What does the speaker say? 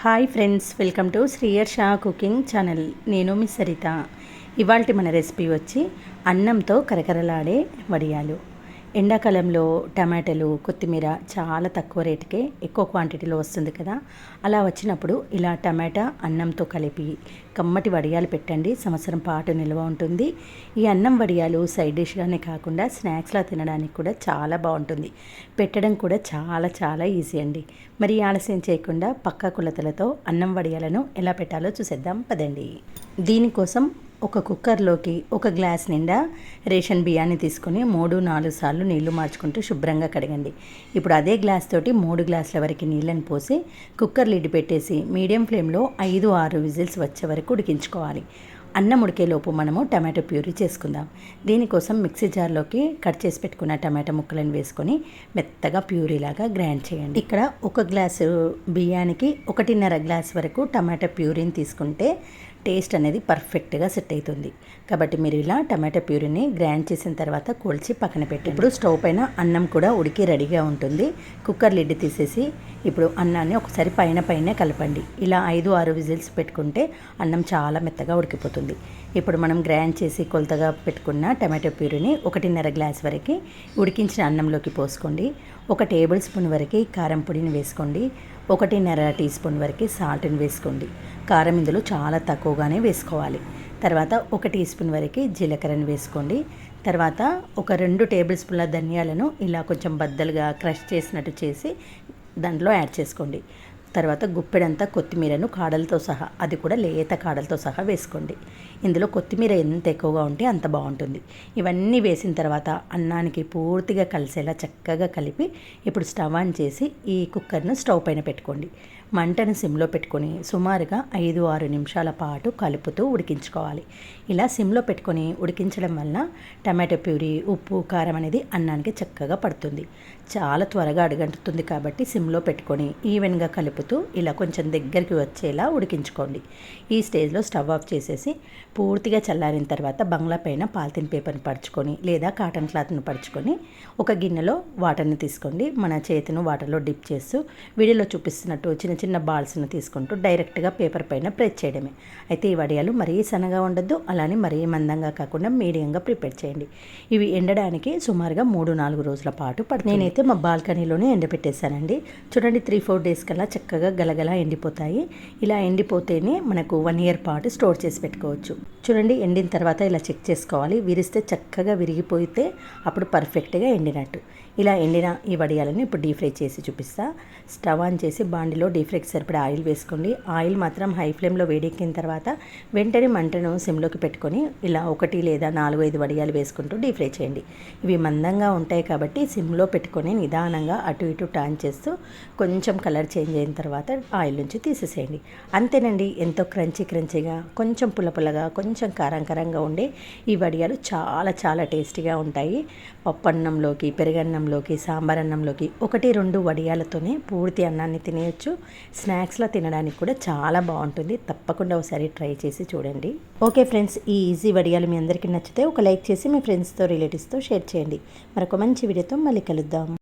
Hi friends, welcome to Srihari Shah cooking channel. నేను మీ సరిత. ఇవాల్టి మన రెసిపీ వచ్చి అన్నంతో కరకరలాడే వడియాలు. ఎండాకాలంలో టమాటాలు, కొత్తిమీర చాలా తక్కువ రేటుకే ఎక్కువ క్వాంటిటీలో వస్తుంది కదా. అలా వచ్చినప్పుడు ఇలా టమాటా అన్నంతో కలిపి కమ్మటి వడియాలు పెట్టండి, సంవత్సరం పాటు నిల్వ ఉంటుంది. ఈ అన్నం వడియాలు సైడ్ డిష్గానే కాకుండా స్నాక్స్లా తినడానికి కూడా చాలా బాగుంటుంది. పెట్టడం కూడా చాలా చాలా ఈజీ అండి. మరి ఆలస్యం చేయకుండా పక్కా కొలతలతో అన్నం వడియాలను ఎలా పెట్టాలో చూసేద్దాం పదండి. దీనికోసం ఒక కుక్కర్లోకి ఒక గ్లాస్ నిండా రేషన్ బియ్యాన్ని తీసుకొని 3-4 సార్లు నీళ్లు మార్చుకుంటూ శుభ్రంగా కడగండి. ఇప్పుడు అదే గ్లాస్ తోటి 3 గ్లాసుల వరకు నీళ్ళని పోసి కుక్కర్ లిడ్ పెట్టేసి మీడియం ఫ్లేమ్లో 5-6 విజిల్స్ వచ్చే వరకు ఉడికించుకోవాలి. అన్నం ఉడికేలోపు మనము టమాటో ప్యూరీ చేసుకుందాం. దీనికోసం మిక్సీ జార్లోకి కట్ చేసి పెట్టుకున్న టమాటో ముక్కలను వేసుకొని మెత్తగా ప్యూరీలాగా గ్రైండ్ చేయండి. ఇక్కడ ఒక గ్లాసు బియ్యానికి 1.5 గ్లాస్ వరకు టమాటో ప్యూరీని తీసుకుంటే టేస్ట్ అనేది పర్ఫెక్ట్గా సెట్ అవుతుంది. కాబట్టి మీరు ఇలా టమాటో ప్యూరీని గ్రైండ్ చేసిన తర్వాత కూల్చి పక్కన పెట్టి ఇప్పుడు స్టవ్ పైన అన్నం కూడా ఉడికి రెడీగా ఉంటుంది. కుక్కర్ లిడ్ తీసేసి ఇప్పుడు అన్నాన్ని ఒకసారి పైన కలపండి. ఇలా 5-6 విజిల్స్ పెట్టుకుంటే అన్నం చాలా మెత్తగా ఉడికిపోతుంది. ఇప్పుడు మనం గ్రైండ్ చేసి కొలతగా పెట్టుకున్న టమాటో ప్యూరీని 1.5 గ్లాస్ వరకు ఉడికించిన అన్నంలోకి పోసుకోండి. 1 టేబుల్ స్పూన్ వరకు కారం పొడిని వేసుకోండి. 1.5 టీ స్పూన్ వరకు సాల్ట్ని వేసుకోండి. కారం ఇందులో చాలా తక్కువగానే వేసుకోవాలి. తర్వాత 1 టీ స్పూన్ వరకు జీలకర్రని వేసుకోండి. తర్వాత ఒక 2 టేబుల్ స్పూన్ల ధనియాలను ఇలా కొంచెం బద్దలుగా క్రష్ చేసినట్టు చేసి దాంట్లో యాడ్ చేసుకోండి. తర్వాత గుప్పెడంతా కొత్తిమీరను కాడలతో సహా, అది కూడా లేత కాడలతో సహా వేసుకోండి. ఇందులో కొత్తిమీర ఎంత ఎక్కువగా ఉంటే అంత బాగుంటుంది. ఇవన్నీ వేసిన తర్వాత అన్నానికి పూర్తిగా కలిసేలా చక్కగా కలిపి ఇప్పుడు స్టవ్ ఆన్ చేసి ఈ కుక్కర్ను స్టవ్ పైన పెట్టుకోండి. మంటను సిమ్లో పెట్టుకొని సుమారుగా 5-6 నిమిషాల పాటు కలుపుతూ ఉడికించుకోవాలి. ఇలా సిమ్లో పెట్టుకొని ఉడికించడం వల్ల టమాటో ప్యూరీ, ఉప్పు, కారం అనేది అన్నానికి చక్కగా పడుతుంది. చాలా త్వరగా అడుగంటుతుంది కాబట్టి సిమ్లో పెట్టుకొని ఈవెన్గా కలుపుతూ ఇలా కొంచెం దగ్గరికి వచ్చేలా ఉడికించుకోండి. ఈ స్టేజ్లో స్టవ్ ఆఫ్ చేసేసి పూర్తిగా చల్లారిన తర్వాత బంగ్లా పైన పాలిథిన్ పేపర్ని పరుచుకొని లేదా కాటన్ క్లాత్ను పరుచుకొని ఒక గిన్నెలో వాటర్ని తీసుకోండి. మన చేతిని వాటర్లో డిప్ చేస్తూ వీడియోలో చూపిస్తున్నట్టు చిన్న చిన్న బాల్స్ను తీసుకుంటూ డైరెక్ట్గా పేపర్ పైన ప్రెస్ చేయడమే. అయితే ఈ వడియాలు మరీ సన్నగా ఉండద్దు, అలానే మరీ మందంగా కాకుండా మీడియంగా ప్రిపేర్ చేయండి. ఇవి ఎండడానికి సుమారుగా 3-4 రోజుల పాటు పడుతుంది. నేనైతే మా బాల్కనీలోనే ఎండబెట్టేశానండి. చూడండి, 3-4 డేస్ కల్లా చక్కగా గలగల ఎండిపోతాయి. ఇలా ఎండిపోతేనే మనకు 1 ఇయర్ పాటు స్టోర్ చేసి పెట్టుకోవచ్చు. చూడండి, ఎండిన తర్వాత ఇలా చెక్ చేసుకోవాలి. విరిస్తే చక్కగా విరిగిపోతే అప్పుడు పర్ఫెక్ట్గా ఎండినట్టు. ఇలా ఎండిన ఈ వడియాలను ఇప్పుడు డీప్ ఫ్రై చేసి చూపిస్తా. స్టవ్ ఆన్ చేసి బాండిలో డీప్ ఫ్రైకి సరిపడా ఆయిల్ వేసుకోండి. ఆయిల్ మాత్రం హై ఫ్లేమ్లో వేడెక్కిన తర్వాత వెంటనే మంటను సిమ్లోకి పెట్టుకొని ఇలా 1 లేదా 4-5 వడియాలు వేసుకుంటూ డీప్ ఫ్రై చేయండి. ఇవి మందంగా ఉంటాయి కాబట్టి సిమ్లో పెట్టుకొని నిదానంగా అటు ఇటు టర్న్ చేస్తూ కొంచెం కలర్ చేంజ్ అయిన తర్వాత ఆయిల్ నుంచి తీసేసేయండి. అంతేనండి, ఎంతో క్రంచీగా, కొంచెం పుల్లగా, కొంచెం కారంగా ఉండే ఈ వడియాలు చాలా చాలా టేస్టీగా ఉంటాయి. పప్పన్నంలోకి, పెరుగన్నంలోకి, సాంబార్ అన్నంలోకి 1-2 వడియాలతోనే పూర్తి అన్నాన్ని తినేయచ్చు. స్నాక్స్లో తినడానికి కూడా చాలా బాగుంటుంది. తప్పకుండా ఒకసారి ట్రై చేసి చూడండి. ఓకే ఫ్రెండ్స్, ఈ ఈజీ వడియాలు మీ అందరికీ నచ్చితే ఒక లైక్ చేసి మీ ఫ్రెండ్స్తో, రిలేటివ్స్తో షేర్ చేయండి. మరొక మంచి వీడియోతో మళ్ళీ కలుద్దాం.